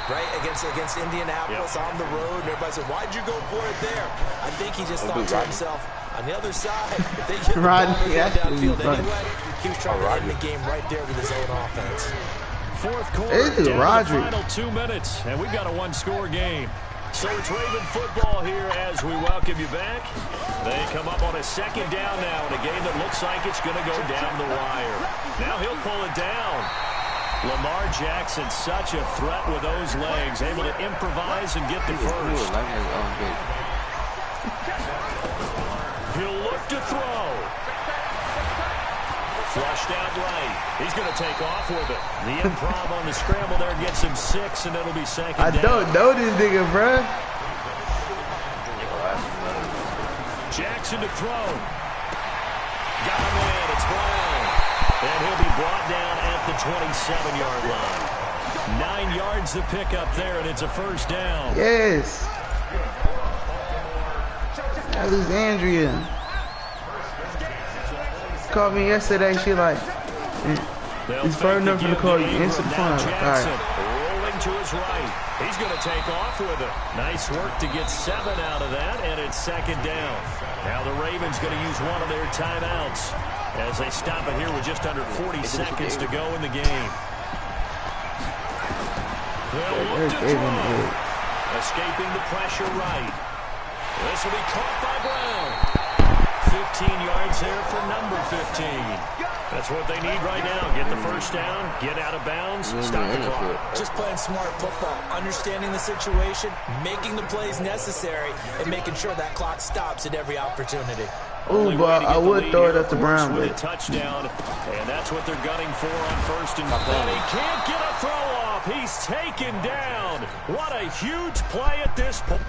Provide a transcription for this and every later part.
right, against Indianapolis on the road. And everybody said, why'd you go for it there? I think he just thought to himself, on the other side, if they get the ball downfield anyway, he was trying to end the game right there with his own offense. Fourth quarter, down to the final 2 minutes, and we've got a one-score game. So it's Raven football here as we welcome you back. They come up on a second down now in a game that looks like it's going to go down the wire. Now he'll pull it down. Lamar Jackson, such a threat with those legs, able to improvise and get the first. He'll look to throw. Flushed out right. He's going to take off with it. The improv on the scramble there gets him 6, and it'll be second down. I don't know this nigga, bro. Jackson to throw. Got him in. It's Brown. And he'll be brought down at the 27-yard line. 9 yards to pick up there, and it's a first down. Yes. Alexandria called me yesterday. She like, it's far enough for the call you. Instant fun. All right. Rolling to his right. He's going to take off with it. Nice work to get 7 out of that, and it's second down. Now the Ravens going to use one of their timeouts as they stop it here with just under 40 seconds to go in the game. They'll look to throw. Escaping the pressure right. This will be caught by Brown. 15 yards there for number 15. That's what they need right now. Get the first down, get out of bounds, stop the clock. Just playing smart football, understanding the situation, making the plays necessary, and making sure that clock stops at every opportunity. Oh, but I would throw it up to Brown. With a touchdown, and that's what they're gunning for on first and goal. And he can't get a throw off. He's taken down. What a huge play at this point.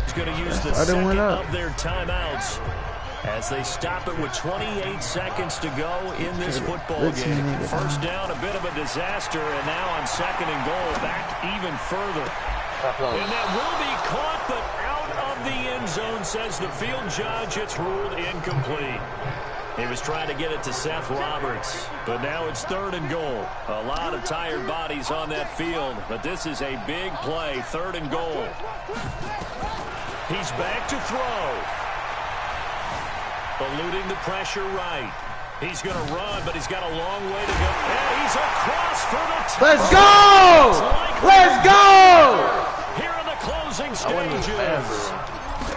He's going to use the second of their timeouts as they stop it with 28 seconds to go in this football game. First down, a bit of a disaster, and now on second and goal, back even further. And that will be caught, but out of the end zone, says the field judge. It's ruled incomplete. He was trying to get it to Seth Roberts, but now it's third and goal. A lot of tired bodies on that field, but this is a big play, third and goal. He's back to throw. Eluding the pressure right. He's going to run, but he's got a long way to go. And he's across for the touchdown. Let's go! Let's go! Here in the closing stages.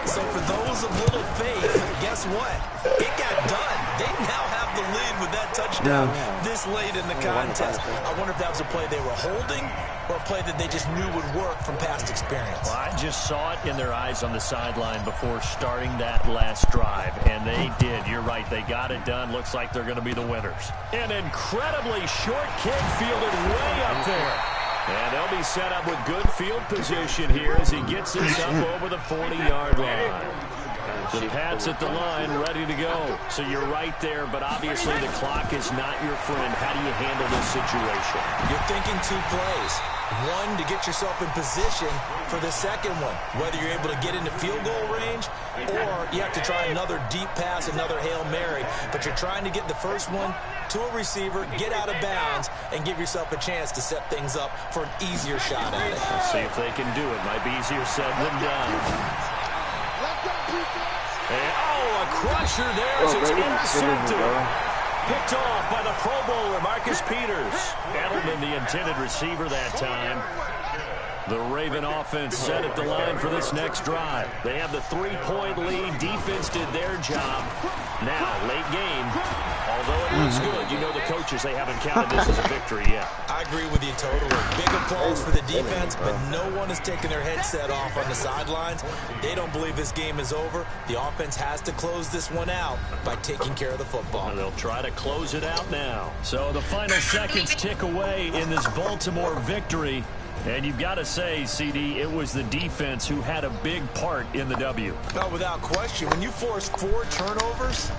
So for those of little faith, guess what? It got done. They now have the lead with that touchdown this late in the contest. I wonder if that was a play they were holding or a play that they just knew would work from past experience. Well, I just saw it in their eyes on the sideline before starting that last drive, and they did. You're right. They got it done. Looks like they're going to be the winners. An incredibly short kick fielded way up there. And they'll be set up with good field position here as he gets this up over the 40-yard line. The Pats at the line, ready to go. So you're right there, but obviously the clock is not your friend. How do you handle this situation? You're thinking 2 plays. One, to get yourself in position for the second one, whether you're able to get into field goal range or you have to try another deep pass, another Hail Mary. But you're trying to get the first one to a receiver, get out of bounds, and give yourself a chance to set things up for an easier shot at it. Let's see if they can do it. Might be easier said than done. And, a crusher there as it's intercepted. Picked off by the Pro Bowler, Marcus Peters. Edelman, the intended receiver that time. The Raven offense set at the line for this next drive. They have the 3-point lead. Defense did their job. Now, late game, although it looks good, you know the coaches, they haven't counted this as a victory yet. I agree with you totally. Big applause for the defense, but no one is taking their headset off on the sidelines. They don't believe this game is over. The offense has to close this one out by taking care of the football. And they'll try to close it out now. So the final seconds tick away in this Baltimore victory. And you've got to say, CD, it was the defense who had a big part in the W. No, without question. When you force 4 turnovers,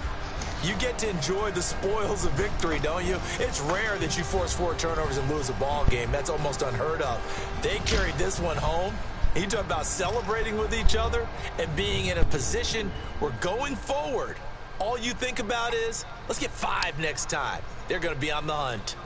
you get to enjoy the spoils of victory, don't you? It's rare that you force 4 turnovers and lose a ball game. That's almost unheard of. They carried this one home. You talk about celebrating with each other and being in a position where going forward, all you think about is, let's get 5 next time. They're going to be on the hunt.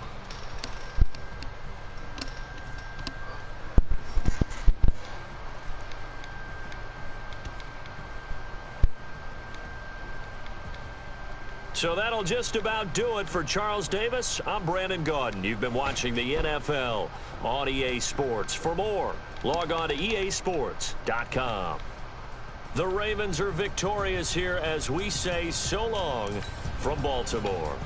So that'll just about do it for Charles Davis. I'm Brandon Gaudin. You've been watching the NFL on EA Sports. For more, log on to easports.com. The Ravens are victorious here as we say so long from Baltimore.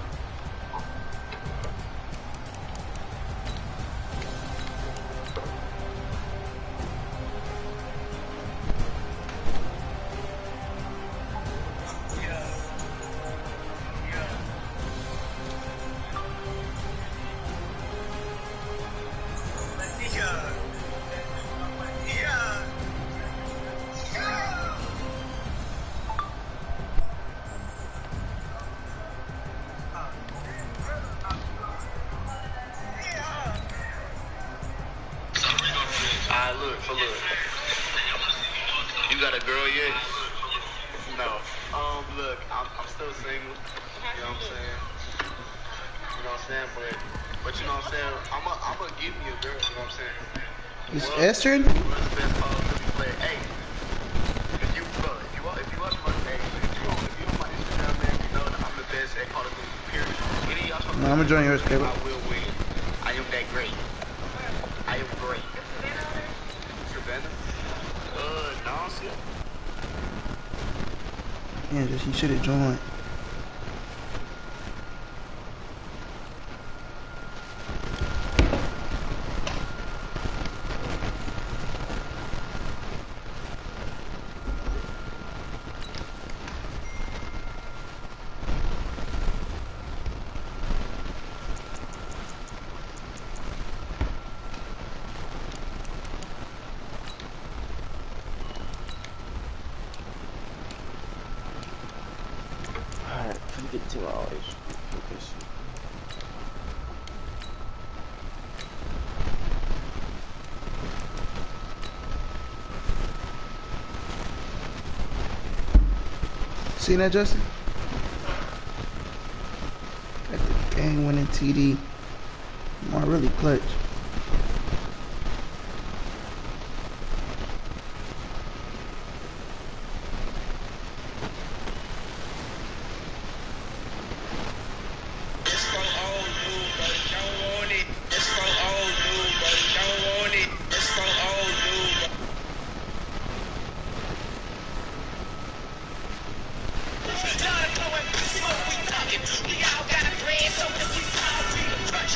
You got a girl yet? No. Look, I'm still single. You know what I'm saying? You know what I'm saying? But you know what I'm saying? I'm gonna give you a girl. You know what I'm saying? Is Esther? What's the best Call of Duty player? Hey, if you watch my if you on my Instagram, man, you know that I'm the best at Call of Duty. Period. Any of y'all No, I'm gonna join yours, Caleb. I will win. I am that great. I am great. Savannah? No, see. Yeah, he should have joined. Get 2 hours. See that, Justin? Got the game-winning TD. More really clutch.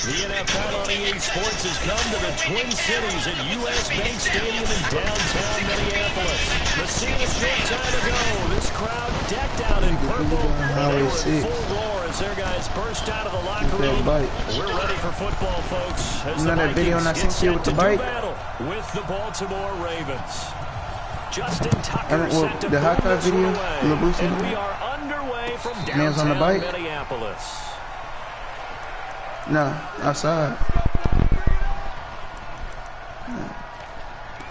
The NFL on EA Sports has come to the Twin Cities at US Bank Stadium in downtown Minneapolis. The scene a short time ago. This crowd decked out in purple. They were in full roar as their guys burst out of the locker room. We're ready for football, folks. As you know that video I sent you with the bike? With the Baltimore Ravens. Justin Tucker set to the hot car video, and we are underway from downtown on the bike? Minneapolis. No, outside. No.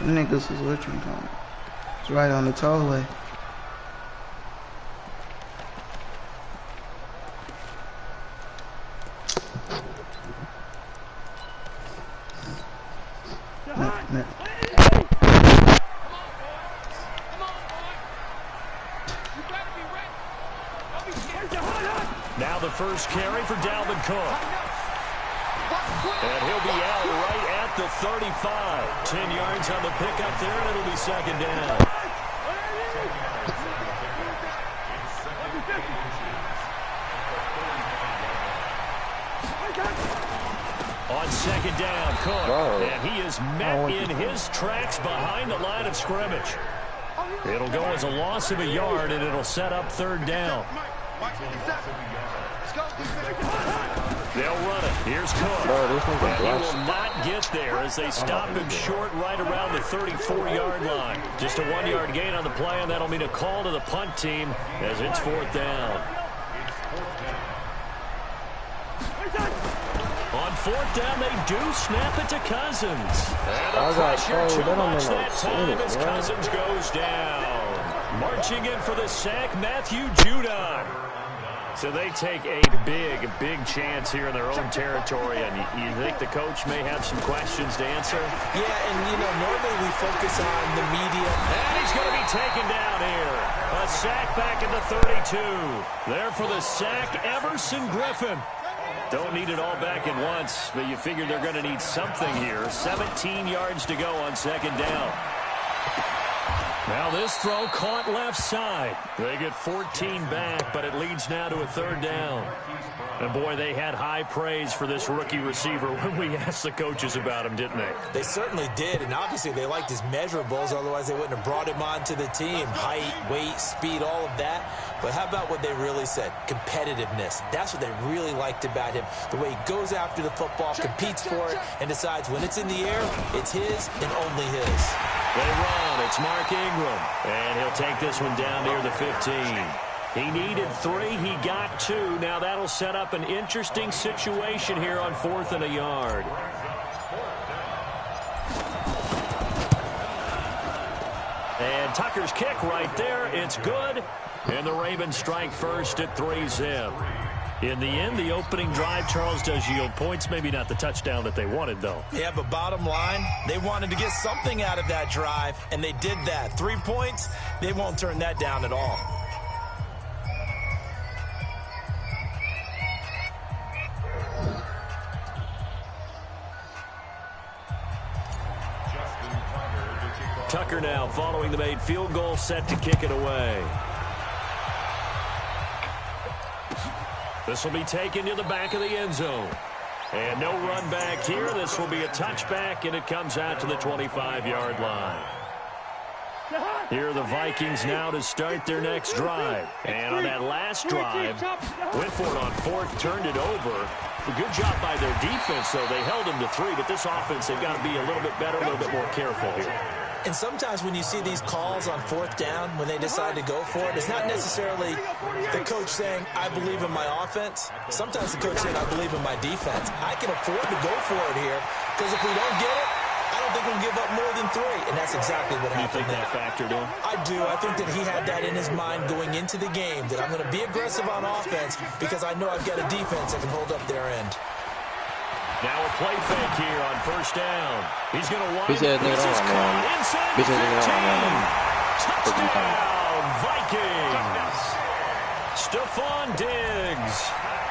The niggas is what you calling. It's right on the tollway. No. Now the first carry for Dalvin Cook. And he'll be out right at the 35. 10 yards on the pickup there, and it'll be second down. On second down, Cook. And he is met in his tracks behind the line of scrimmage. It'll go as a loss of a yard, and it'll set up third down. They'll run it. Here's Cook. And he will not get there as they stop him short right around the 34-yard line. Just a 1-yard gain on the play, and that'll mean a call to the punt team as it's fourth down. On fourth down, they do snap it to Cousins. And the pressure too much that time as Cousins goes down. Marching in for the sack, Matthew Judon. So they take a big chance here in their own territory, and you think the coach may have some questions to answer? Yeah, and, you know, normally we focus on the media. And he's going to be taken down here. A sack back at the 32. There for the sack, Everson Griffin. Don't need it all back at once, but you figure they're going to need something here. 17 yards to go on second down. Now this throw caught left side. They get 14 back, but it leads now to a third down. And, boy, they had high praise for this rookie receiver when we asked the coaches about him, didn't they? They certainly did, and obviously they liked his measurables. Otherwise, they wouldn't have brought him onto the team. Height, weight, speed, all of that. But how about what they really said? Competitiveness. That's what they really liked about him. The way he goes after the football, competes for it, and decides when it's in the air, it's his and only his. They run. It's Mark Ingram. And he'll take this one down near the 15. He needed 3. He got 2. Now that'll set up an interesting situation here on 4th and a yard. And Tucker's kick right there. It's good. And the Ravens strike first at 3-zip. In the end, the opening drive, Charles, does yield points. Maybe not the touchdown that they wanted, though. Yeah, but bottom line, they wanted to get something out of that drive, and they did that. 3 points, they won't turn that down at all. Tucker now following the made field goal, set to kick it away. This will be taken to the back of the end zone. And no run back here. This will be a touchback, and it comes out to the 25-yard line. Here are the Vikings now to start their next drive. And on that last drive, went for it on 4th, turned it over. A good job by their defense, though. They held them to 3, but this offense, they've got to be a little bit better, a little bit more careful here. And sometimes when you see these calls on 4th down, when they decide to go for it, it's not necessarily the coach saying, I believe in my offense. Sometimes the coach saying, I believe in my defense. I can afford to go for it here, because if we don't get it, I don't think we'll give up more than 3. And that's exactly what happened there. You think that factored in? I do. I think that he had that in his mind going into the game, that I'm going to be aggressive on offense because I know I've got a defense that can hold up their end. Now a play fake here on 1st down. He's going to wind up. Inside the 15. Touchdown, Vikings. Stephon Diggs,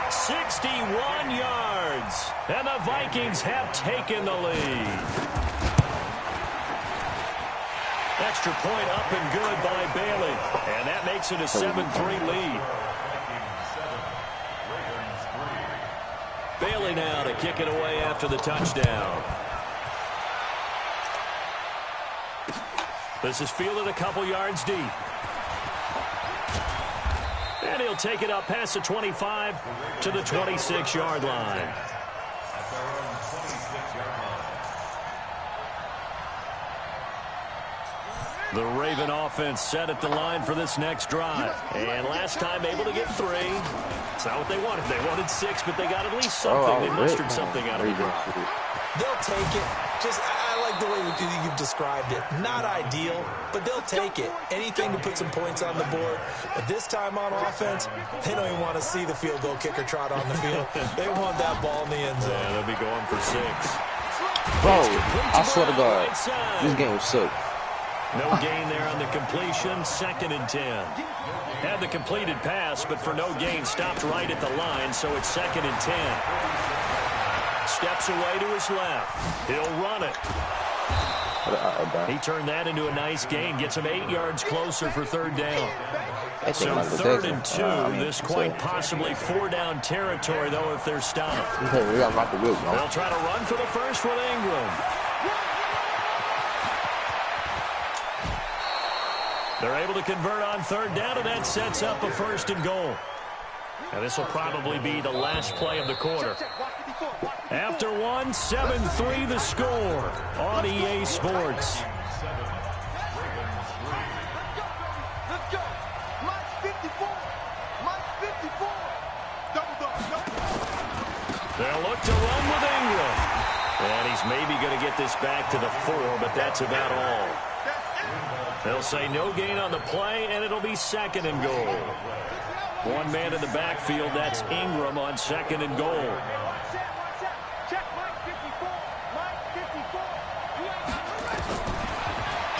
61 yards. And the Vikings have taken the lead. Extra point up and good by Bailey. And that makes it a 7-3 lead. Bailey now to kick it away after the touchdown. This is fielded a couple yards deep. And he'll take it up past the 25 to the 26-yard line. The Raven offense set at the line for this next drive. And last time able to get 3. It's not what they wanted. They wanted 6, but they got at least something. They mustered something out of the ground. They'll take it. I like the way you've described it. Not ideal, but they'll take it. Anything to put some points on the board. But this time on offense, they don't even want to see the field goal kicker trot on the field. They want that ball in the end zone. Yeah, they'll be going for 6. Bro, I swear to God, this game was sick. No gain there on the completion. 2nd and 10. Had the completed pass, but for no gain, stopped right at the line, so it's 2nd and 10. Steps away to his left. He'll run it. He turned that into a nice gain. Gets him 8 yards closer for 3rd down. So 3rd and 2. This quite possibly 4-down territory, though, if they're stopped. They'll try to run for the first with Ingram. They're able to convert on 3rd down, and that sets up a 1st and goal. And this will probably be the last play of the quarter. After 1, 7-3 the score on EA Sports. They'll look to run with Ingram. And he's maybe going to get this back to the 4, but that's about all. They'll say no gain on the play, and it'll be 2nd and goal. One man in the backfield. That's Ingram on 2nd and goal.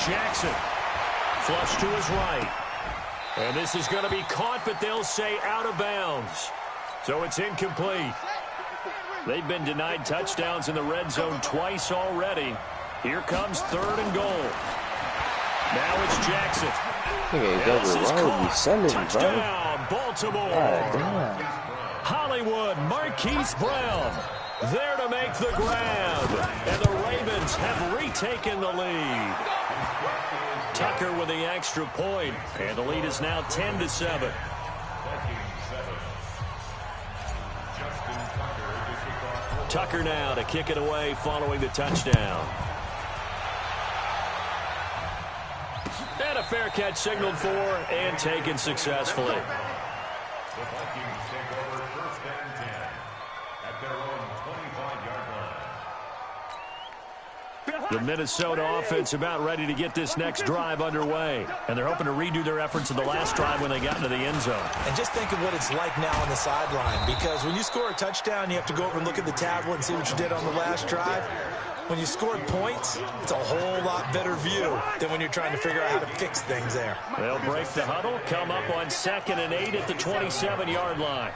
Jackson. Flush to his right. And this is going to be caught, but they'll say out of bounds. So it's incomplete. They've been denied touchdowns in the red zone twice already. Here comes 3rd and goal. Now it's Jackson. This is caught. Touchdown, Baltimore. Hollywood, Marquise Brown there to make the grab. And the Ravens have retaken the lead. Tucker with the extra point. And the lead is now 10-7. Tucker now to kick it away following the touchdown. And a fair catch signaled for and taken successfully. The Vikings take over 1st and 10 at their own 25-yard line. The Minnesota offense about ready to get this next drive underway. And they're hoping to redo their efforts in the last drive when they got into the end zone. And just think of what it's like now on the sideline. Because when you score a touchdown, you have to go over and look at the tablet and see what you did on the last drive. When you scored points, it's a whole lot better view than when you're trying to figure out how to fix things there. They'll break the huddle, come up on 2nd and 8 at the 27-yard line.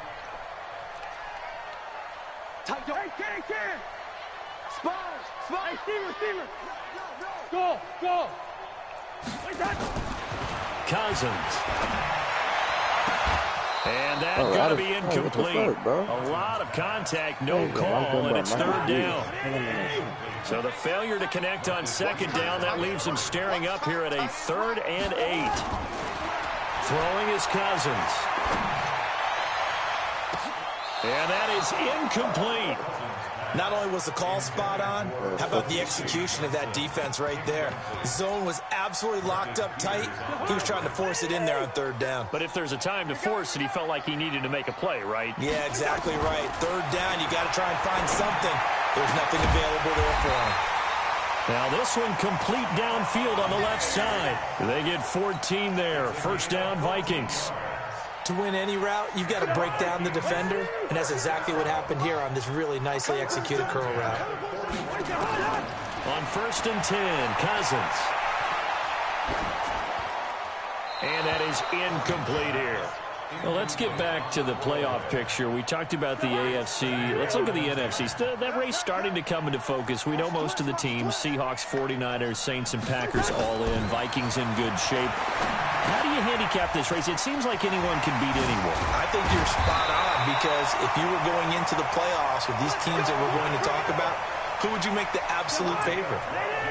Go. Cousins. And that's going to be incomplete. A lot of contact, no call, and it's 3rd down. So the failure to connect on 2nd down, that leaves him staring up here at a 3rd and 8. Throwing is Cousins. And that is incomplete. Not only was the call spot on, how about the execution of that defense right there? The zone was absolutely locked up tight. He was trying to force it in there on 3rd down. But if there's a time to force it, he felt like he needed to make a play, right? Yeah, exactly right. 3rd down, you got to try and find something. There's nothing available there for him. Now this one complete downfield on the left side. They get 14 there. 1st down, Vikings. To win any route, you've got to break down the defender, and that's exactly what happened here on this really nicely executed curl route. On 1st and 10, Cousins. And that is incomplete here. Well, let's get back to the playoff picture. We talked about the AFC. Let's look at the NFC. That race starting to come into focus. We know most of the teams, Seahawks, 49ers, Saints, and Packers all in. Vikings in good shape. How do you handicap this race? It seems like anyone can beat anyone. I think you're spot on, because if you were going into the playoffs with these teams that we're going to talk about, who would you make the absolute favorite?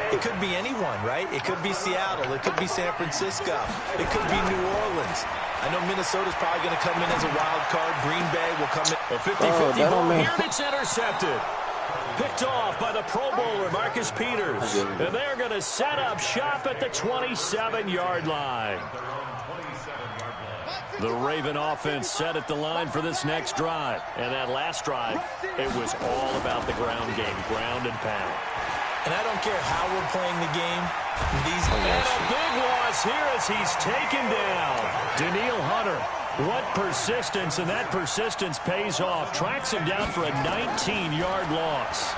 It could be anyone, right? It could be Seattle. It could be San Francisco. It could be New Orleans. I know Minnesota's probably going to come in as a wild card. Green Bay will come in. A 50-50 ball here, and it's intercepted. Picked off by the Pro Bowler, Marcus Peters. And they're going to set up shop at the 27-yard line. The Raven offense set at the line for this next drive. And that last drive, it was all about the ground game, ground and pound. And I don't care how we're playing the game. And a big loss here as he's taken down. Daniil Hunter, what persistence, and that persistence pays off. Tracks him down for a 19-yard loss.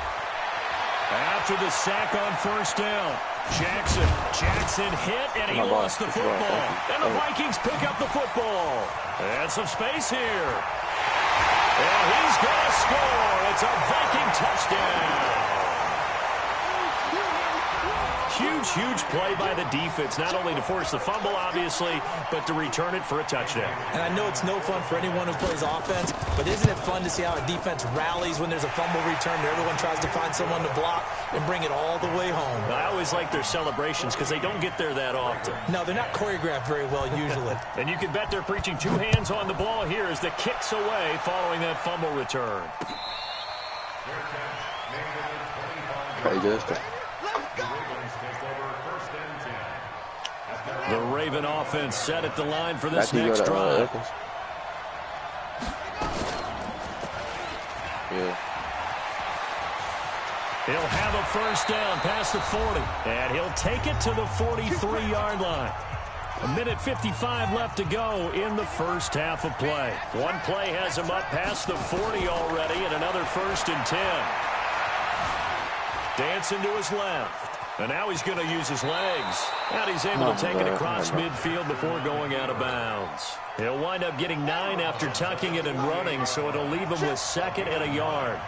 After the sack on 1st down, Jackson hit, and he lost the football. And the Vikings pick up the football. And some space here. And he's going to score. It's a Viking touchdown. Huge play by the defense, not only to force the fumble, obviously, but to return it for a touchdown. And I know it's no fun for anyone who plays offense, but isn't it fun to see how a defense rallies when there's a fumble return, where everyone tries to find someone to block and bring it all the way home? I always like their celebrations because they don't get there that often. No, they're not choreographed very well usually. And you can bet they're preaching 2 hands on the ball here as the kick's away following that fumble return. The Raven offense set at the line for this next drive. He'll have a 1st down past the 40. And he'll take it to the 43-yard line. A minute 55 left to go in the first half of play. One play has him up past the 40 already, and another 1st and 10. Dancing to his left. And now he's going to use his legs. And he's able to take it across midfield before going out of bounds. He'll wind up getting 9 after tucking it and running, so it'll leave him with 2nd and a yard.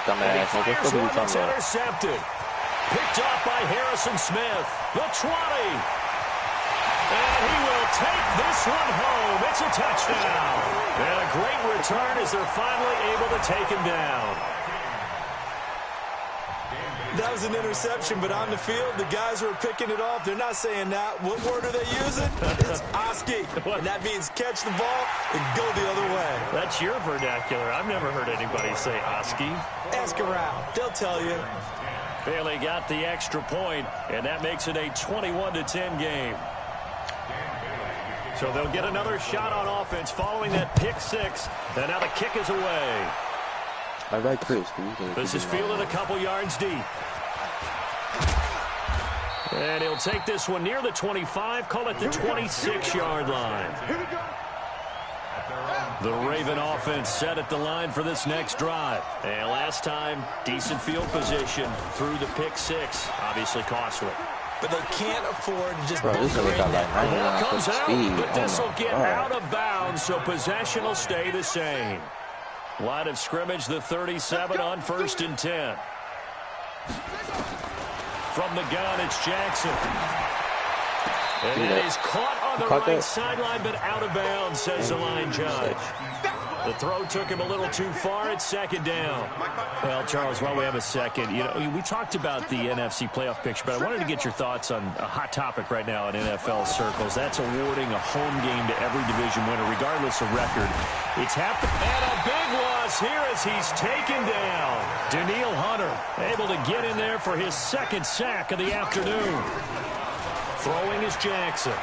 Fires one that's intercepted. Picked off by Harrison Smith. The 20. And he will take this one home. It's a touchdown. And a great return as they're finally able to take him down. That was an interception, but on the field, the guys who are picking it off, they're not saying that. What word are they using? It's Oski. And that means catch the ball and go the other way. That's your vernacular. I've never heard anybody say Oski. Ask around. They'll tell you. Bailey got the extra point, and that makes it a 21-10 game. So they'll get another shot on offense following that pick 6, and now the kick is away. I like Chris. This is fielded a couple yards deep. And he'll take this one near the 25, call it the 26-yard line. The Raven offense set at the line for this next drive. And last time, decent field position through the pick 6. Obviously costly. But they can't afford to just Bro, this nigga got like 99 comes out, speed. but this will get God. out of bounds, so possession will stay the same. Line of scrimmage, the 37 on 1st and 10. From the gun, it's Jackson. And it is caught on the right sideline, but out of bounds, says the line judge. The throw took him a little too far. It's 2nd down. Well, Charles, while we have a second, you know, we talked about the NFC playoff picture, but I wanted to get your thoughts on a hot topic right now in NFL circles. That's awarding a home game to every division winner, regardless of record. It's happened. And a big loss here as he's taken down. Danielle Hunter able to get in there for his 2nd sack of the afternoon. Throwing is Jackson.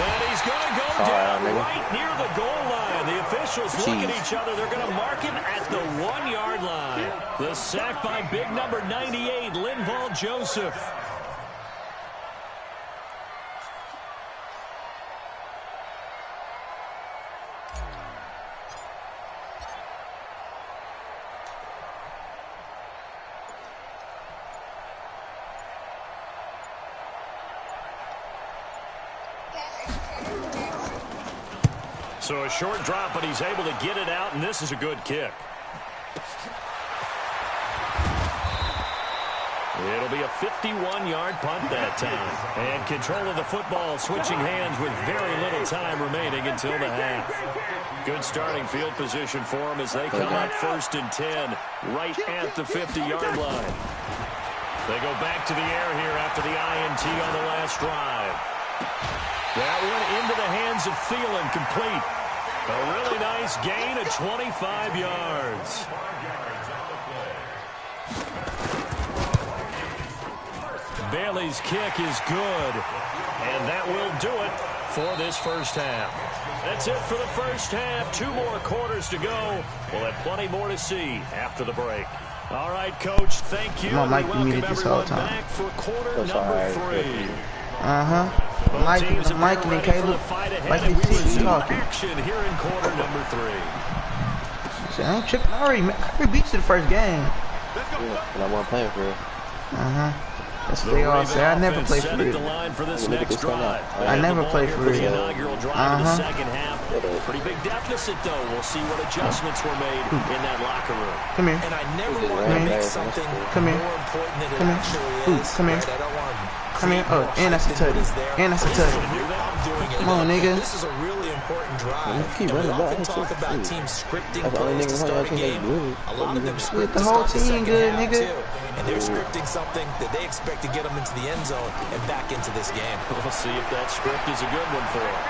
And he's going to go down right near the goal line. The officials look at each other. They're going to mark him at the 1-yard line. The sack by big number 98, Linval Joseph. So a short drop, but he's able to get it out, and this is a good kick. It'll be a 51-yard punt that time. And control of the football switching hands with very little time remaining until the half. Good starting field position for them as they come up 1st and 10 right at the 50-yard line. They go back to the air here after the INT on the last drive. That went into the hands of Thielen, complete. A really nice gain of 25 yards. Bailey's kick is good, and that will do it for this first half. That's it for the first half. 2 more quarters to go. We'll have plenty more to see after the break. All right, Coach, thank you. I'm Mike muted this whole time. Back for quarter number 3. Mike and Caleb, like you see, talking. Action here in quarter number 3. I ain't tripping. I already beat you the first game. Yeah, and I wasn't playing for it. That's what they all say. I never play for real. I never play for real. Pretty big deficit, though. We'll see what adjustments were made in that locker room. Come here. And I never want to make something more important than it actually is. Come here. I don't want Come here. Oh, and that's a touchdown. And that's a touchdown. Come on, nigga. This is a really important drive. Keep And we running back. often talk about teams scripting That's the only plays to nigga start a who game. really A lot of them script the to whole start the team second good, half, nigga. too. And they're scripting something that they expect to get them into the end zone and back into this game. We'll see if that script is a good one for him.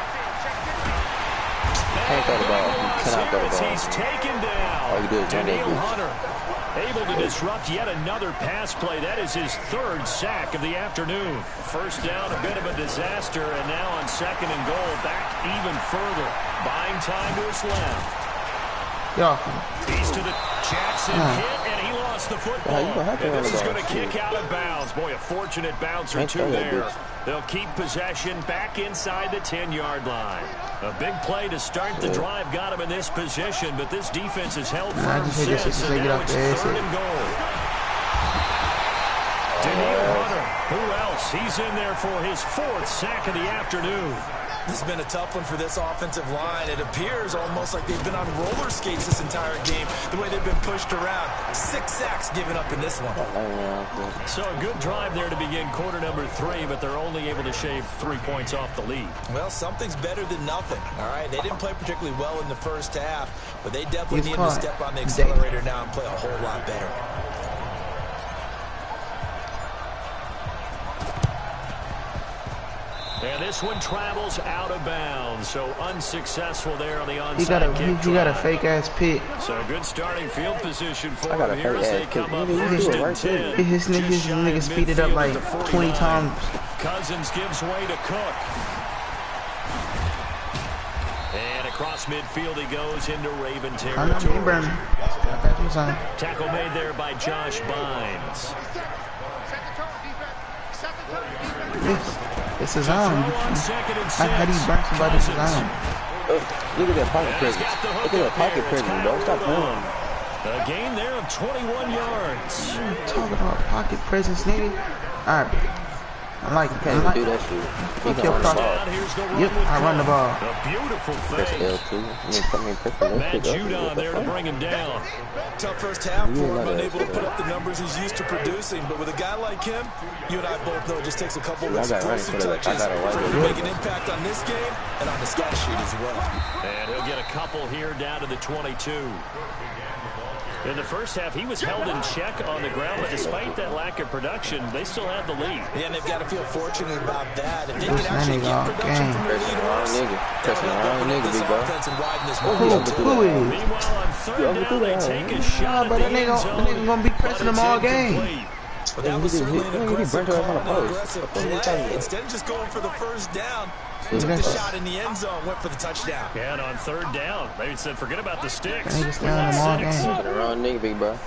Can't throw the ball. You cannot throw the ball. He's taken down. All you do is run that Danielle bitch. Hunter able to disrupt yet another pass play. That is his 3rd sack of the afternoon. First down, a bit of a disaster, and now on 2nd and goal, back even further. Buying time to his left. Y'all. He's to the Jackson hit, and he lost the football. And this is going to kick out of bounds. Boy, a fortunate bounce or two there. They'll keep possession back inside the 10-yard line. A big play to start the drive got him in this position, but this defense has held firm since, and now it's 3rd and goal. Daniil Hunter, who else? He's in there for his 4th sack of the afternoon. This has been a tough one for this offensive line. It appears almost like they've been on roller skates this entire game, the way they've been pushed around. 6 sacks given up in this one. So a good drive there to begin quarter number 3, but they're only able to shave 3 points off the lead. Well, something's better than nothing, all right? They didn't play particularly well in the first half, but they definitely need to step on the accelerator now and play a whole lot better. And this one travels out of bounds, so unsuccessful there on the onside kick. He got a fake-ass pick. So good starting field position for him here as they come up 1st and 10. His nigga speeded up like 20 times. Cousins gives way to Cook. And across midfield he goes into Raven territory. Tackle made there by Josh Bynes. It's his arm. How do you burn somebody's arm? Look at that pocket presence. Look at that pocket presence, bro. Stop playing. A gain there of 21 yards. What are you talking about? Pocket presence, nigga? All right. I like it. Can't do that shit. He can run the ball. Yep, I run the ball. A beautiful Press fake. L2. Matt Judon there to bring him down. Tough first half for him, unable to put up the numbers he's used to producing. But with a guy like him, you and I both know it just takes a couple of explosive touches for him to make an impact on this game and on the stat sheet as well. And he'll get a couple here down to the 22. In the first half, he was held in check on the ground, but despite that lack of production, they still have the lead. Yeah, and they've got to feel fortunate about that. If they can actually get production from their lead horse, pressing the wrong nigga, big bro. Who is? Meanwhile, on 3rd down, they take a shot at the end zone. The nigga gonna be pressing them all game. But that was certainly an aggressive play. Instead of just going for the first down, took the shot in the end zone, went for the touchdown. Yeah, and on 3rd down, they said, forget about the sticks. Niggas down them all game. The wrong nigga, big bro.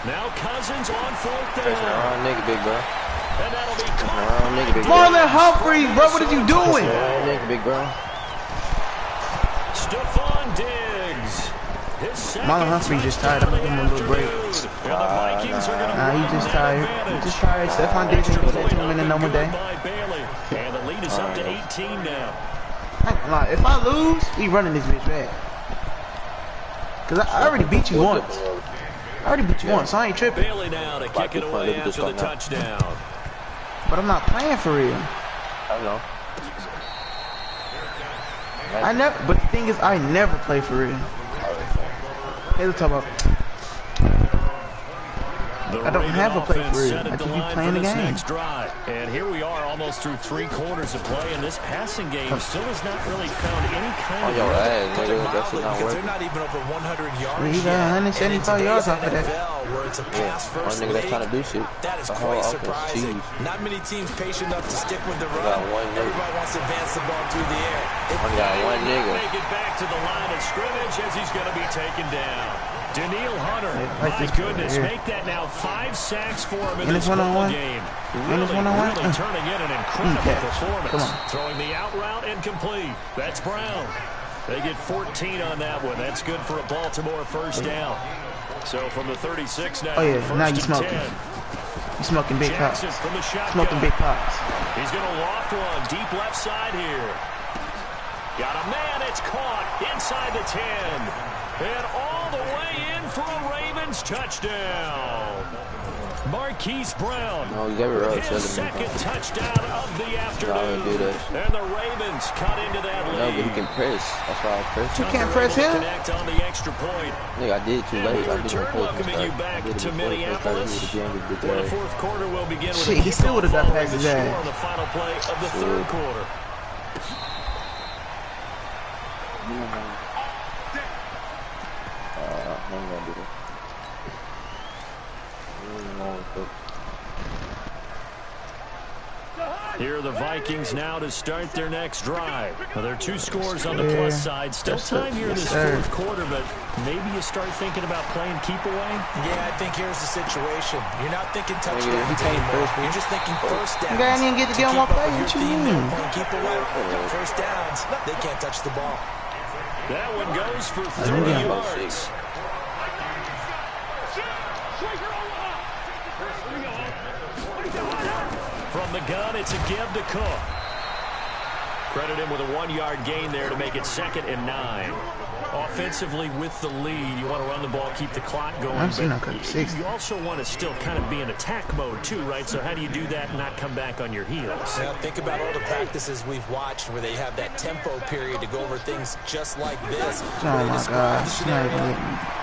Now Cousins on 4th down. Pressing the wrong nigga, big bro. And that'll be the wrong nigga, big bro. Marlon Humphreys, bro, what are you doing? Wrong nigga, big bro. Stephon Diggs. Marlon Humphreys just tired. I'm gonna give him a little break. Nah, he just tired. He just tired. Stephon Diggs ain't gonna do him in no more day. And the lead is up to 18 now. If I lose, we running this bitch back. Cause I already beat you once. So I ain't tripping. Bailey now to kick it away after the touchdown. But I'm not playing for real. I know. But the thing is, I never play for real. Hey, let's talk about. I don't have a play for real. I just be playing the game. And here we are, almost through 3 quarters of play, and this passing game still has not really found any kind of. Because they're not even over 100 yards. He got 175 yards off of that. Where it's a pass first one nigga that's trying to do shit. That is quite surprising. Not many teams patient enough to stick with the run. Everybody wants to advance the ball through the air. One nigga. Make it back to the line of scrimmage as he's going to be taken down. Daniil Hunter, my goodness, make that now 5 sacks for him in this football game. Really turning in an incredible performance. Throwing the out route incomplete. That's Brown. They get 14 on that one. That's good for a Baltimore first down. So from the 36 now. Oh yeah, now you smoking. You smoking big pops. Smoking big pops. He's going to loft one deep left side here. Got a man. It's caught inside the 10. And all the way in for a Ravens touchdown. Marquise Brown, his 2nd touchdown of the afternoon. And the Ravens cut into that lead. No, but he can press. That's why I press. You can't press him? Connect on the extra point. Nigga, I did too late. I Return welcoming you back to Minneapolis. Where the 4th quarter will begin with he still would have got past his ass. On the final play of the 3rd quarter. Here are the Vikings now to start their next drive. Well, there are 2 scores on the plus side. Still time here in this fourth quarter, but maybe you start thinking about playing keep away? Yeah, I think here's the situation. You're not thinking touchdowns anymore. You're just thinking first downs. You didn't even get to get on my play. What you mean? Keep away. First downs, they can't touch the ball. That one goes for 30 yards. From the gun, it's a give to Cook. Credit him with a 1-yard gain there to make it 2nd and 9. Offensively with the lead, you want to run the ball, keep the clock going. But you also want to still kind of be in attack mode too, right? So how do you do that and not come back on your heels? Now think about all the practices we've watched where they have that tempo period to go over things just like this. Oh my God.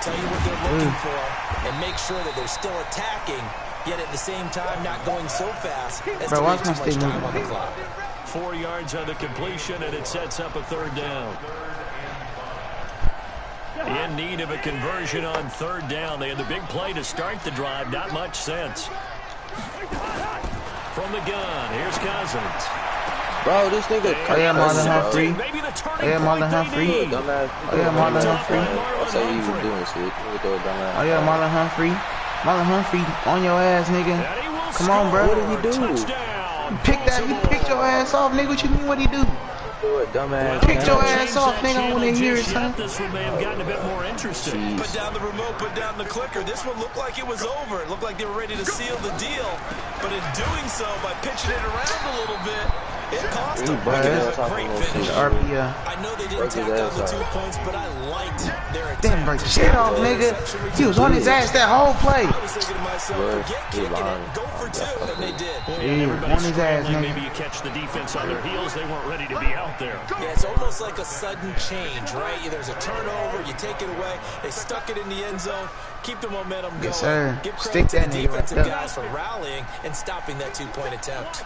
Tell you what they're looking for and make sure that they're still attacking, yet at the same time not going so fast as to leave too much time on the clock. 4 yards on the completion, and it sets up a 3rd down. In need of a conversion on 3rd down. They had the big play to start the drive. Not much sense. From the gun, here's Cousins. Bro, this nigga. Oh yeah, Marlon Humphrey. Oh yeah, Marlon Humphrey. Dumbass. Oh yeah, Marlon Humphrey. I'll say he was doing shit. Oh yeah, Marlon Humphrey. Marlon Humphrey on your ass, nigga. Come on, bro. What did he do? You picked your ass off, nigga. What you mean? What did he do? Dumbass. Pick your ass off, nigga. I want to hear it, son. This one may have gotten a bit more interesting. Put down the remote, put down the clicker. This one looked like it was over. It looked like they were ready to seal the deal. But in doing so, by pitching it around a little bit, it cost them. Great finish. I know they didn't tack on the 2 points, but I liked their attempt. Damn, break the shit off, nigga. He was on his ass that whole play. I was thinking to myself, forget kicking it, go for 2, and they did. On his ass, nigga. Maybe you catch the defense on their heels. They weren't ready to be out there. Yeah, it's almost like a sudden change, right? There's a turnover, you take it away, they stuck it in the end zone, keep the momentum going. Yes, sir. Give Stick credit that to the nigga right defensive there. guys for rallying and stopping that 2-point attempt.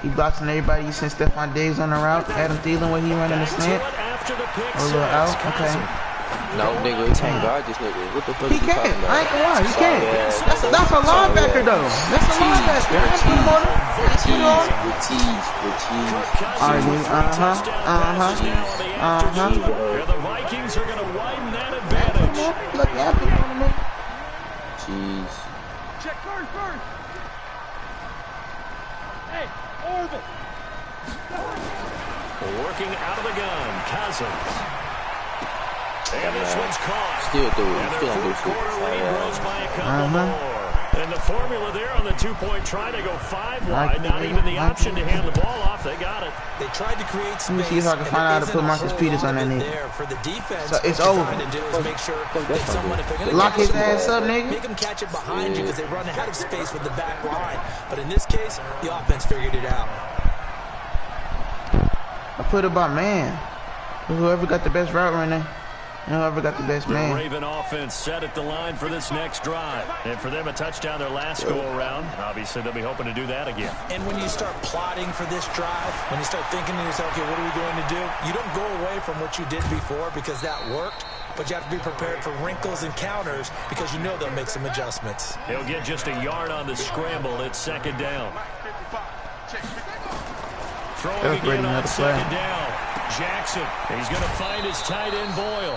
He boxing everybody. You sent Stephon Diggs on the route. Adam Thielen when he running the slant. A little out. Okay. No, nigga, he can't guard this nigga. What the fuck He you can't. talking about? I ain't gonna lie. He can't. That's a linebacker though. That's a linebacker. I put him on him. With cheese. Alright, The Vikings are going to widen that advantage. Look, yeah, put him on him. Cheese. Check first. Hey, Orbit. Working out of the gun, Cousins. And this one's caught. Still do it. And Still their do fourth quarter lead shit. grows by a couple more. And the formula there on the 2-point try to go 5 wide. Not even the option to hand the ball off. They got it. They tried to create space. Let me see if I can find out how to put Marcus Peters on that nigga. For the defense, So it's what you're over. trying to do is make sure that someone, if they're gonna Lock his catch the ass ball, up, nigga. make them catch it behind you because they run out of space with the back line. But in this case, the offense figured it out. I put it by man. Whoever got the best route running. Whoever got the best The man. Raven offense set at the line for this next drive. And for them, a touchdown their last go-around. Obviously, they'll be hoping to do that again. And when you start plotting for this drive, when you start thinking to yourself, okay, what are we going to do? You don't go away from what you did before because that worked, but you have to be prepared for wrinkles and counters because you know they'll make some adjustments. He'll get just a yard on the scramble. It's 2nd down. Throwing again on 2nd down. Jackson, he's going to find his tight end Boyle.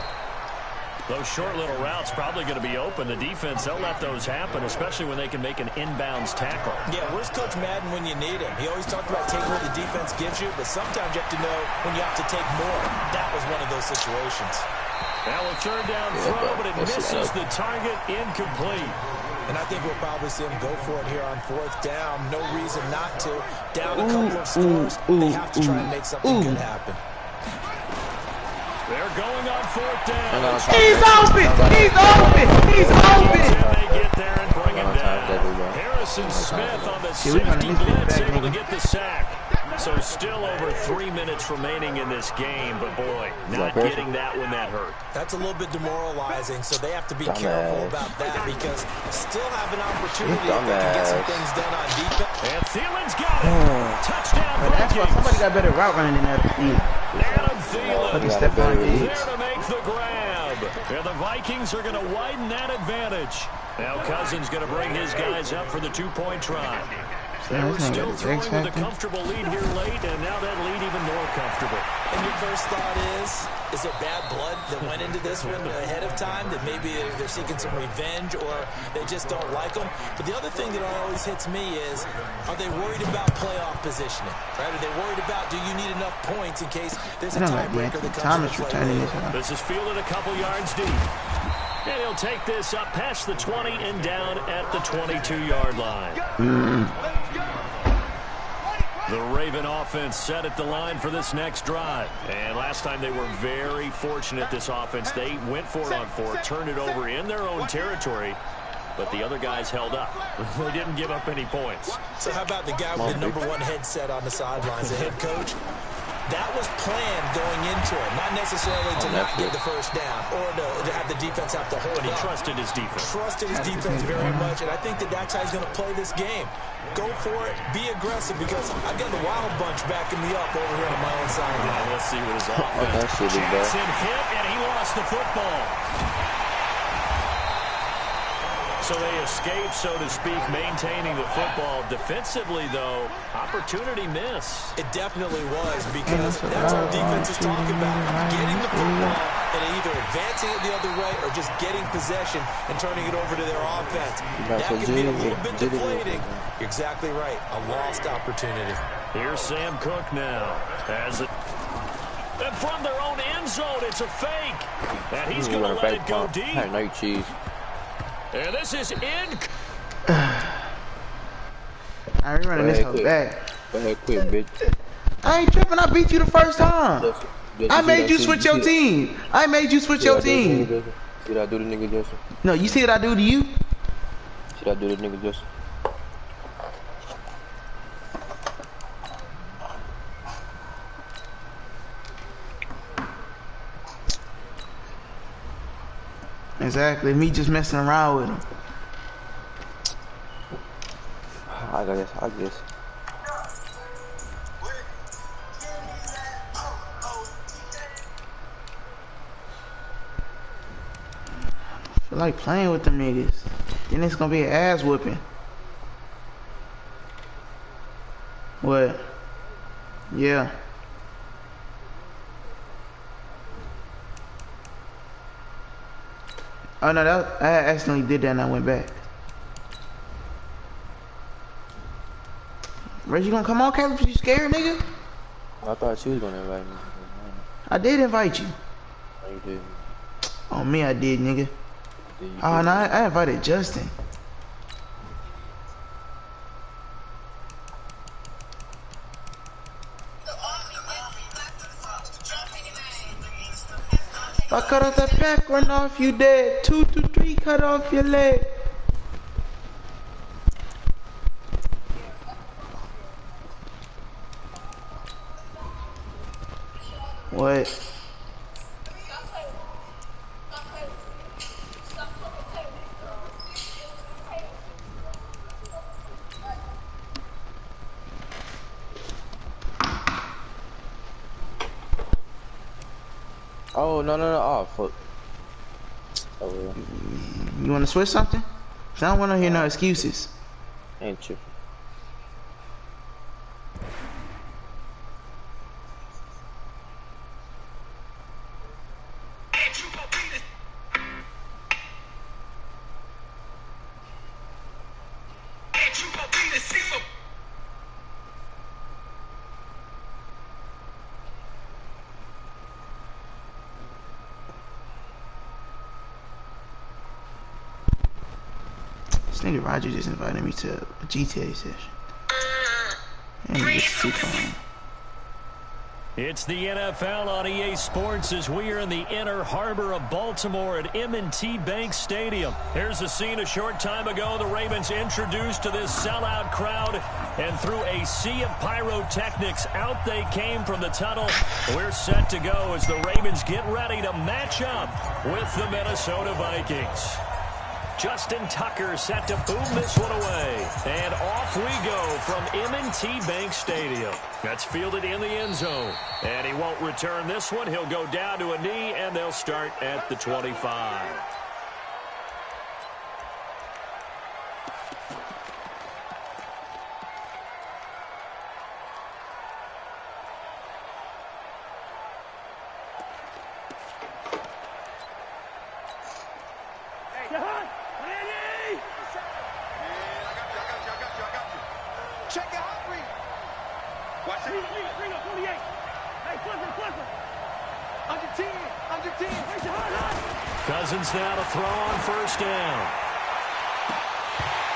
Those short little routes probably going to be open. The defense, they'll let those happen, especially when they can make an inbounds tackle. Yeah, where's Coach Madden when you need him? He always talked about taking what the defense gives you, but sometimes you have to know when you have to take more. That was one of those situations. Now a 3rd down throw, but it misses the target, incomplete. And I think we'll probably see him go for it here on 4th down. No reason not to. Down a couple of scores, they have to try and make something good happen. They're going on 4th down. He's open! He's open! He's open! They get there and bring him down. Harrison Smith on the safety blitz, able to get the sack. So still over 3 minutes remaining in this game, but boy, not getting that when that hurt. That's a little bit demoralizing, so they have to be careful about that because still have an opportunity if they can get some things done on defense. And Thielen's got it. Touchdown That's why Vikings. somebody got better route running than that. Adam Thielen Look at Stephon Diggs. there to make the grab. And the Vikings are going to widen that advantage. Now Cousins going to bring his guys up for the 2-point try. They were still throwing with a comfortable lead here late, and now that lead even more comfortable. And your first thought is there bad blood that went into this one ahead of time, that maybe they're seeking some revenge or they just don't like them? But the other thing that always hits me is, are they worried about playoff positioning? Right? Are they worried about, do you need enough points in case there's a tiebreaker that comes into play later? This is fielded a couple yards deep. And he'll take this up past the 20 and down at the 22-yard line. The Raven offense set at the line for this next drive. And last time they were very fortunate, this offense. They went for it on fourth, turned it over in their own territory, but the other guys held up. They didn't give up any points. So how about the guy with the #1 headset on the sidelines, the head coach? That was planned going into it, not necessarily to not get the first down or to have the defense have to hold it. But he trusted his defense. Trusted his defense very much, and I think that's how he's going to play this game. Go for it, be aggressive, because I've got the Wild Bunch backing me up over here on my own side. Yeah, let's see what his offense. Jackson hit, and he lost the football. So they escape, so to speak, maintaining the football. Defensively, though, opportunity miss. It definitely was, because that's what defense is talking about. Getting the football and either advancing it the other way or just getting possession and turning it over to their offense. That can be a little bit deflating. You're exactly right. A lost opportunity. Here's Sam Cook now. Has it. And from their own end zone, it's a fake. And he's going to let it go deep. No cheese. And this is in. I ain't running this hoe back. Go ahead, quick, bitch. I ain't tripping. I beat you the first time. I made you switch your team. I made you switch your team. Did I do the nigga Justin? No, you see what I do to you? Should I do the nigga Justin? Exactly. Me just messing around with him. I guess. I feel like playing with them niggas. Then it's gonna be an ass whooping. What? Yeah. Oh no, I accidentally did that and I went back. Reggie gonna come on, Caleb? You scared, nigga? I thought she was gonna invite me. I did invite you. No, you didn't. Oh, me, I did, nigga. Oh, no, I invited Justin. If I cut off that back, run off, you dead. 2 to 3, cut off your leg. What? Oh, no. Oh, fuck. Oh, well. You want to switch something? 'Cause I don't want to hear no excuses. Ain't tripping. This nigga Roger just invited me to a GTA session. And it's too fun. It's the NFL on EA Sports as we are in the inner harbor of Baltimore at M&T Bank Stadium. Here's a scene a short time ago. The Ravens introduced to this sellout crowd, and through a sea of pyrotechnics, out they came from the tunnel. We're set to go as the Ravens get ready to match up with the Minnesota Vikings. Justin Tucker set to boom this one away. And off we go from M&T Bank Stadium. That's fielded in the end zone. And he won't return this one. He'll go down to a knee, and they'll start at the 25. Cousins now to throw on first down.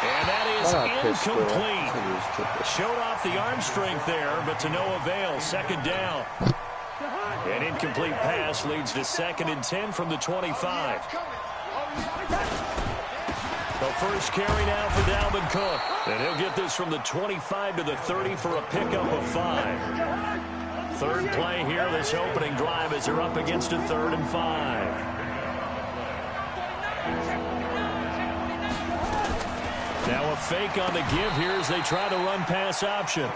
And that is incomplete. Showed off the arm strength there, but to no avail. Second down. An incomplete pass leads to 2nd and 10 from the 25. The first carry now for Dalvin Cook. And he'll get this from the 25 to the 30 for a pickup of 5. Third play here this opening drive as they're up against a 3rd and 5. Now a fake on the give here as they try to run pass option.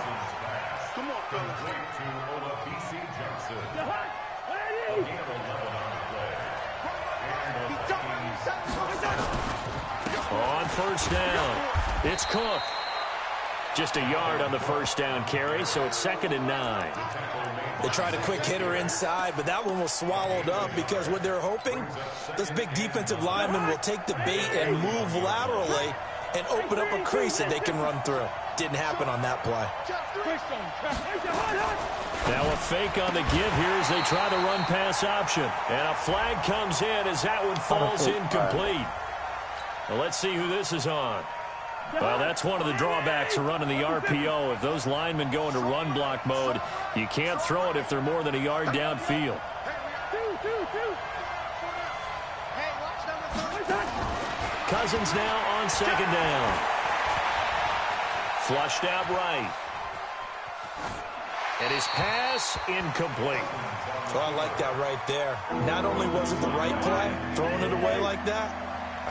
On first down, it's Cook. Just a yard on the first down carry, so it's 2nd and 9. They tried a quick hitter inside, but that one was swallowed up because what they're hoping, those big defensive linemen will take the bait and move laterally and open up a crease that they can run through. Didn't happen on that play. Now a fake on the give here as they try to run pass option. And a flag comes in as that one falls incomplete. Well, let's see who this is on. Well, that's one of the drawbacks of running the RPO. If those linemen go into run block mode, you can't throw it if they're more than a yard downfield. Cousins now on 2nd down. Flushed out right. And his pass incomplete. So I like that right there. Not only was it the right play, throwing it away like that,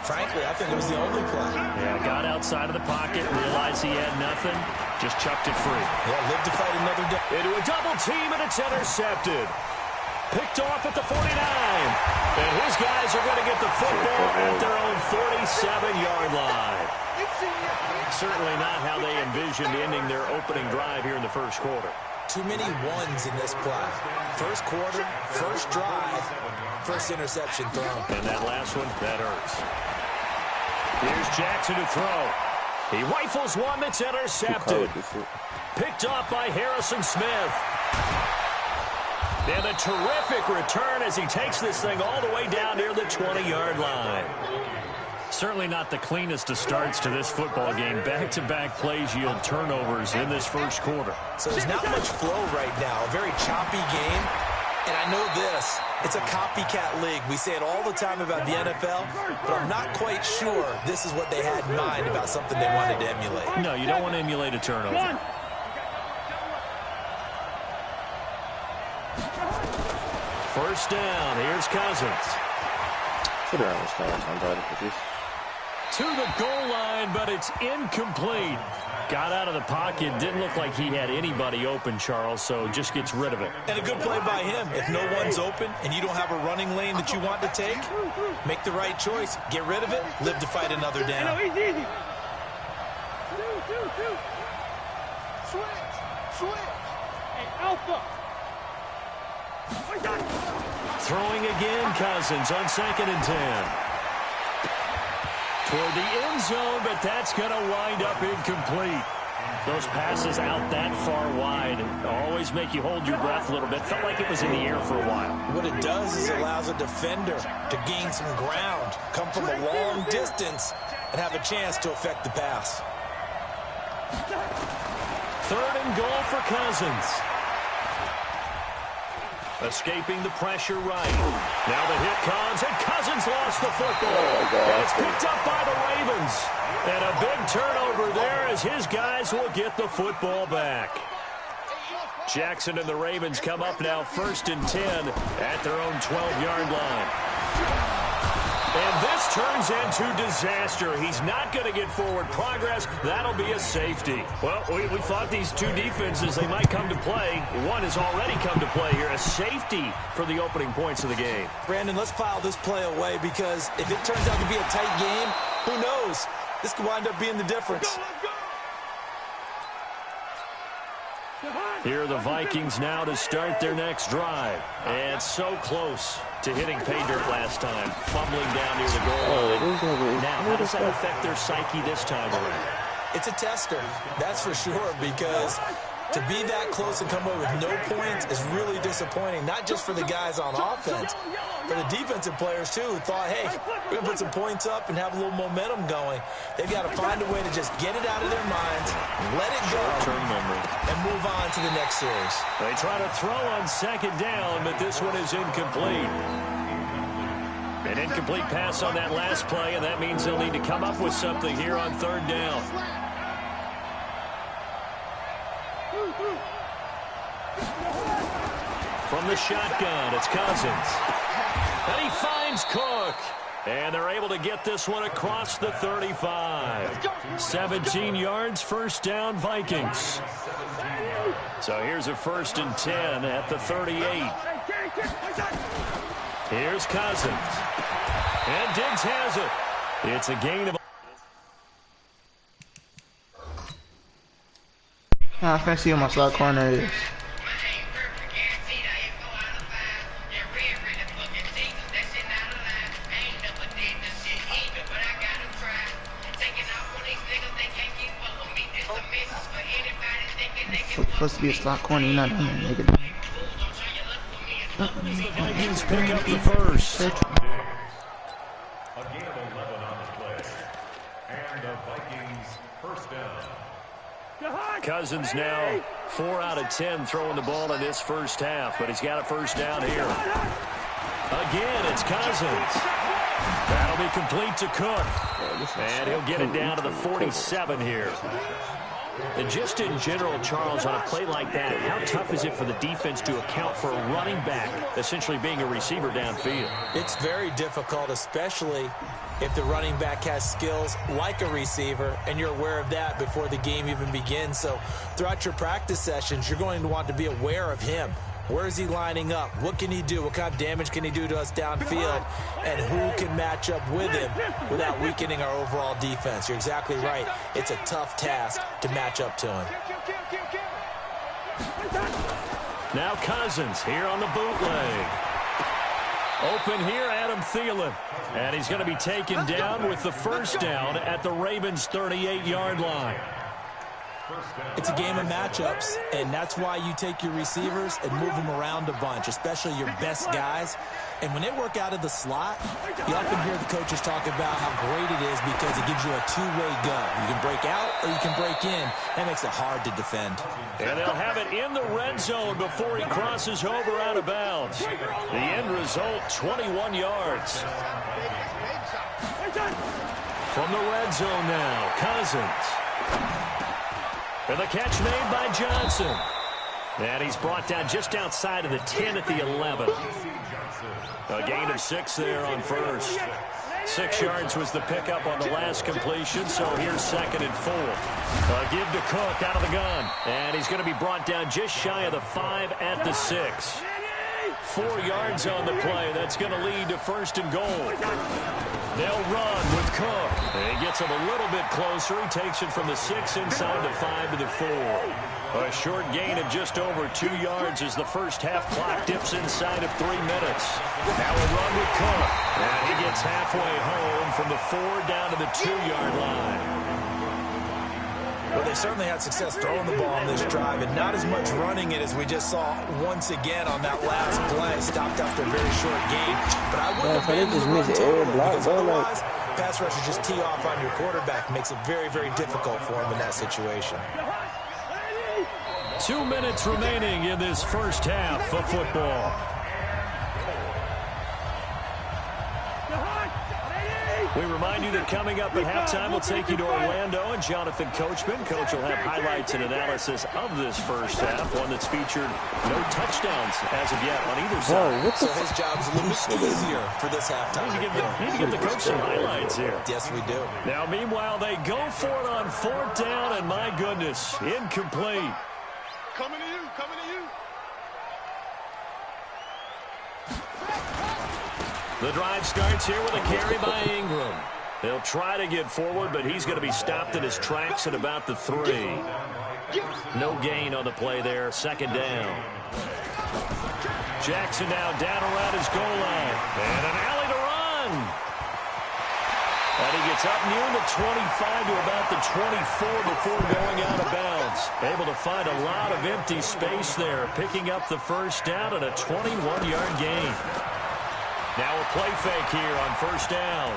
frankly, I think it was the only play. Yeah, got outside of the pocket, realized he had nothing, just chucked it free. Yeah, lived to fight another day. Into a double team, and it's intercepted. Picked off at the 49. And his guys are going to get the football at their own 47-yard line. Certainly not how they envisioned ending their opening drive here in the first quarter. Too many ones in this play. First quarter, first drive, first interception thrown. And that last one, that hurts. Here's Jackson to throw. He rifles one that's intercepted. Picked off by Harrison Smith. And a terrific return as he takes this thing all the way down near the 20-yard line. Certainly not the cleanest of starts to this football game. Back-to-back plays yield turnovers in this first quarter. So there's not much flow right now. A very choppy game. And I know this. It's a copycat league. We say it all the time about the NFL, but I'm not quite sure this is what they had in mind about something they wanted to emulate. No, you don't want to emulate a turnover. First down. Here's Cousins. To the goal line, but it's incomplete. Got out of the pocket. Didn't look like he had anybody open, Charles, so just gets rid of it. And a good play by him. If no one's open and you don't have a running lane that you want to take, make the right choice. Get rid of it. Live to fight another down. Switch. Hey, Alpha. Throwing again, Cousins on 2nd and 10. Toward the end zone, but that's going to wind up incomplete. Those passes out that far wide always make you hold your breath a little bit. Felt like it was in the air for a while. What it does is it allows a defender to gain some ground, come from a long distance, and have a chance to affect the pass. 3rd and goal for Cousins. Escaping the pressure right. Now the hit comes, and Cousins lost the football. And it's picked up by the Ravens. And a big turnover there as his guys will get the football back. Jackson and the Ravens come up now 1st and 10 at their own 12-yard line. And this turns into disaster. He's not going to get forward progress. That'll be a safety. Well, we thought these two defenses, they might come to play. One has already come to play here. A safety for the opening points of the game. Brandon, let's file this play away because if it turns out to be a tight game, who knows? This could wind up being the difference. Here are the Vikings now to start their next drive. And so close to hitting pay dirt last time. Fumbling down near the goal line. Now, how does that affect their psyche this time around? It's a tester, that's for sure, because To be that close and come away with no points is really disappointing, not just for the guys on offense, for the defensive players, too, who thought, hey, we're going to put some points up and have a little momentum going. They've got to find a way to just get it out of their minds, let it go, and move on to the next series. They try to throw on second down, but this one is incomplete. An incomplete pass on that last play, and that means they'll need to come up with something here on third down. From the shotgun, it's Cousins. And he finds Cook. And they're able to get this one across the 35. 17 yards, first down, Vikings. So here's a 1st and 10 at the 38. Here's Cousins. And Diggs has it. It's a gain of... I can't see what my slot corner is. Supposed to be a slot corner, you're not doing that, nigga. The Vikings pick up the first. A gain of 11 on the play. And the Vikings first down. Cousins now 4 out of 10 throwing the ball in this first half, but he's got a first down here. Again, it's Cousins. That'll be complete to Cook. And he'll get it down to the 47 here. And just in general, Charles, on a play like that, how tough is it for the defense to account for a running back essentially being a receiver downfield? It's very difficult, especially if the running back has skills like a receiver, and you're aware of that before the game even begins. So throughout your practice sessions, you're going to want to be aware of him. Where is he lining up? What can he do? What kind of damage can he do to us downfield? And who can match up with him without weakening our overall defense? You're exactly right. It's a tough task to match up to him. Now Cousins here on the bootleg. Open here, Adam Thielen. And he's going to be taken down with the first down at the Ravens' 38-yard line. It's a game of matchups, and that's why you take your receivers and move them around a bunch, especially your best guys. And when they work out of the slot, you often hear the coaches talk about how great it is because it gives you a two-way go. You can break out or you can break in. That makes it hard to defend. And they'll have it in the red zone before he crosses over out of bounds. The end result, 21 yards. From the red zone now, Cousins. And the catch made by Johnson. And he's brought down just outside of the 10 at the 11. A gain of 6 there on first. 6 yards was the pickup on the last completion, so here's 2nd and 4. A give to Cook out of the gun. And he's going to be brought down just shy of the 5 at the 6. 4 yards on the play. That's going to lead to 1st and goal. They'll run with Cook. He gets him a little bit closer. He takes it from the 6 inside the 5 to the 4. A short gain of just over 2 yards as the first half clock dips inside of 3 minutes. Now a run with Cook. And he gets halfway home from the 4 down to the 2-yard line. Well, they certainly had success throwing the ball on this drive, and not as much running it as we just saw once again on that last play. Stopped after a very short gain. But I wouldn't abandon the run totally, because otherwise, pass rushers just tee off on your quarterback. Makes it very, very difficult for him in that situation. 2 minutes remaining in this first half of football. We remind you that coming up at halftime, we'll take you to Orlando and Jonathan Coachman. Coach will have highlights and analysis of this first half, one that's featured no touchdowns as of yet on either side. So his job's a little bit easier for this halftime. Need to give the coach some highlights here. Yes, we do. Now, meanwhile, they go for it on 4th down, and my goodness, incomplete. Coming to you, coming to you. The drive starts here with a carry by Ingram. They'll try to get forward, but he's going to be stopped in his tracks at about the 3. No gain on the play there. 2nd down. Jackson now down around his goal line. And an alley to run. And he gets up near the 25 to about the 24 before going out of bounds. Able to find a lot of empty space there, picking up the first down and a 21-yard gain. Now a play fake here on first down.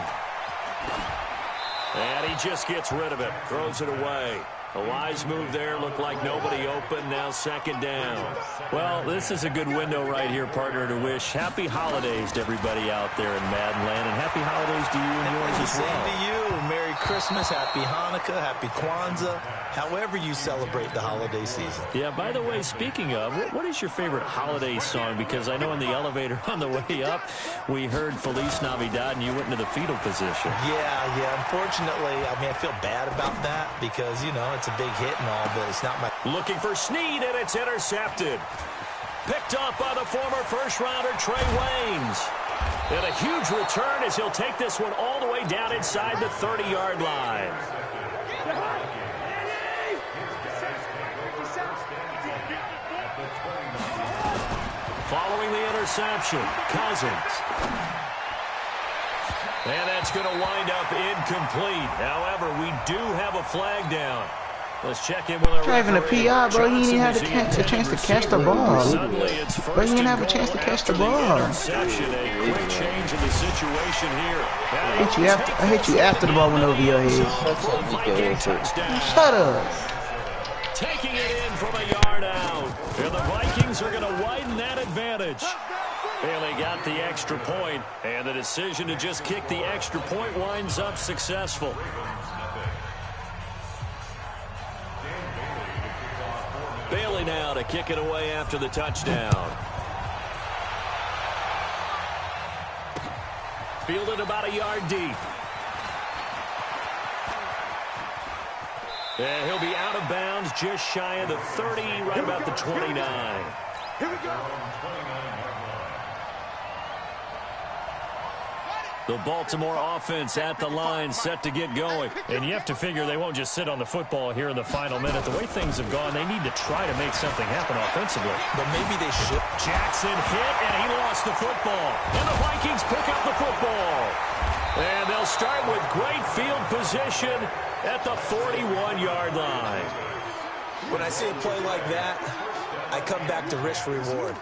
And he just gets rid of it, throws it away. A wise move there. Looked like nobody open. Now second down. Well, this is a good window right here, partner, to wish happy holidays to everybody out there in Madden land. And happy holidays to you and yours as well. Same to you. Merry Christmas, Happy Hanukkah, Happy Kwanzaa, however you celebrate the holiday season. Yeah, by the way, speaking of, what is your favorite holiday song? Because I know in the elevator on the way up, we heard Feliz Navidad, and you went into the fetal position. Yeah. Unfortunately, I mean, I feel bad about that because, you know, it's a big hit and all, but it's not my... Looking for Snead, and it's intercepted. Picked up by the former first-rounder Trey Waynes. And a huge return as he'll take this one all the way down inside the 30-yard line. Following the interception, Cousins. And that's going to wind up incomplete. However, we do have a flag down. Let's check in with our driving a PI, bro. He didn't have a chance to catch the ball. But he didn't have a chance to catch the ball. A quick change in the situation here. I hit you after the ball went over your head. Shut up. Taking it in from a yard out. And the Vikings are going to widen that advantage. Bailey got the extra point, and the decision to just kick the extra point winds up successful. Bailey now to kick it away after the touchdown. Fielded about a yard deep. And he'll be out of bounds just shy of the 30, right about the 29. Here we go. The Baltimore offense at the line, set to get going. And you have to figure they won't just sit on the football here in the final minute. The way things have gone, they need to try to make something happen offensively. But maybe they should. Jackson hit, and he lost the football. And the Vikings pick up the football. And they'll start with great field position at the 41-yard line. When I see a play like that, I come back to risk reward.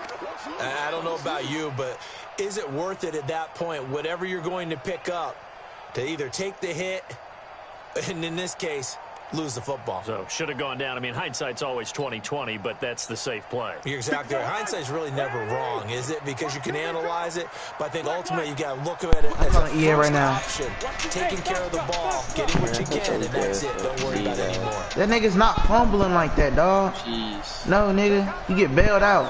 I don't know about you, but is it worth it at that point, whatever you're going to pick up, to either take the hit, and in this case, lose the football? So, should have gone down. I mean, hindsight's always 20/20, but that's the safe play. You're exactly right. Hindsight's really never wrong, is it? Because you can analyze it, but I think ultimately you got to look at it as a first right now. option. Taking care of the ball, getting what you can, and that's it. Don't worry about it anymore. That nigga's not fumbling like that, dog. Jeez. No, nigga. You get bailed out.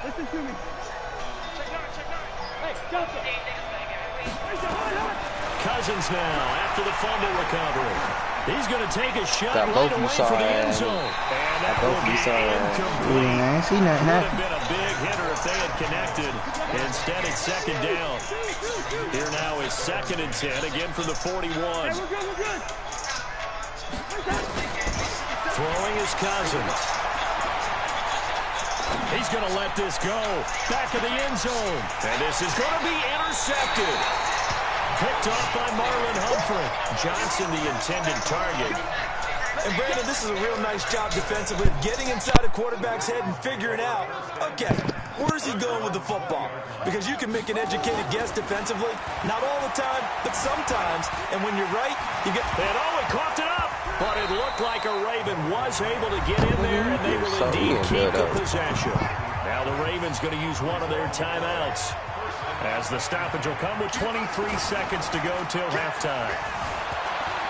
Listen to me. Cousins now after the fumble recovery. He's going to take a shot Got right both away for the end zone. And that will be incomplete. Yeah, I ain't seen nothing Would happen. have been a big hitter if they had connected. Instead, it's second down. Here now is 2nd and 10, again from the 41. We're good. Throwing is Cousins. He's going to let this go. Back of the end zone. And this is going to be intercepted. Picked off by Marlon Humphrey. Johnson, the intended target. And Brandon, this is a real nice job defensively of getting inside a quarterback's head and figuring out, okay, where's he going with the football? Because you can make an educated guess defensively. Not all the time, but sometimes. And when you're right, you get... And he coughed it up. But it looked like a Raven was able to get in there, and they will indeed keep the possession. Now the Ravens going to use one of their timeouts, as the stoppage will come with 23 seconds to go till halftime.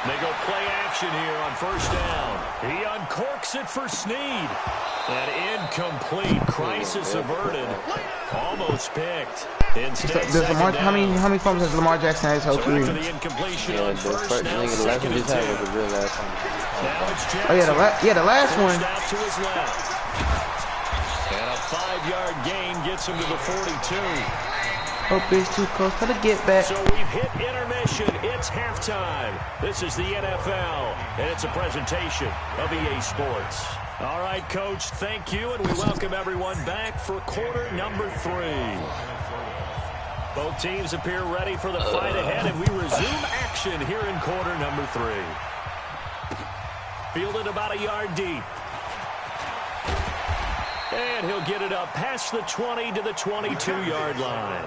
They go play action here on first down. He uncorks it for Snead. And incomplete. Crisis averted. Almost picked. Instead, How many fumbles has Lamar Jackson had his whole career? The incompletion on The first, first now nigga, the last one second just and had 10. was a real last one. Now it's Jackson. Oh yeah, the last one. Forced out to his left. And a 5-yard gain gets him to the 42. Hope it's too close to the get back. So we've hit intermission. It's halftime. This is the NFL, and it's a presentation of EA Sports. All right, Coach, thank you, and we welcome everyone back for quarter number 3. Both teams appear ready for the fight ahead, and we resume action here in quarter number 3. Fielded about a yard deep. And he'll get it up past the 20 to the 22-yard line.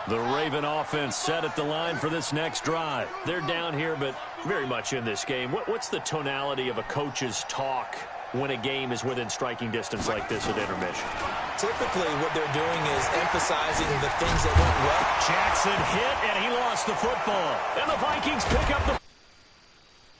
The Raven offense set at the line for this next drive. They're down here, but very much in this game. What's the tonality of a coach's talk when a game is within striking distance like this at intermission? Typically, what they're doing is emphasizing the things that went well. Jackson hit, and he lost the football. And the Vikings pick up the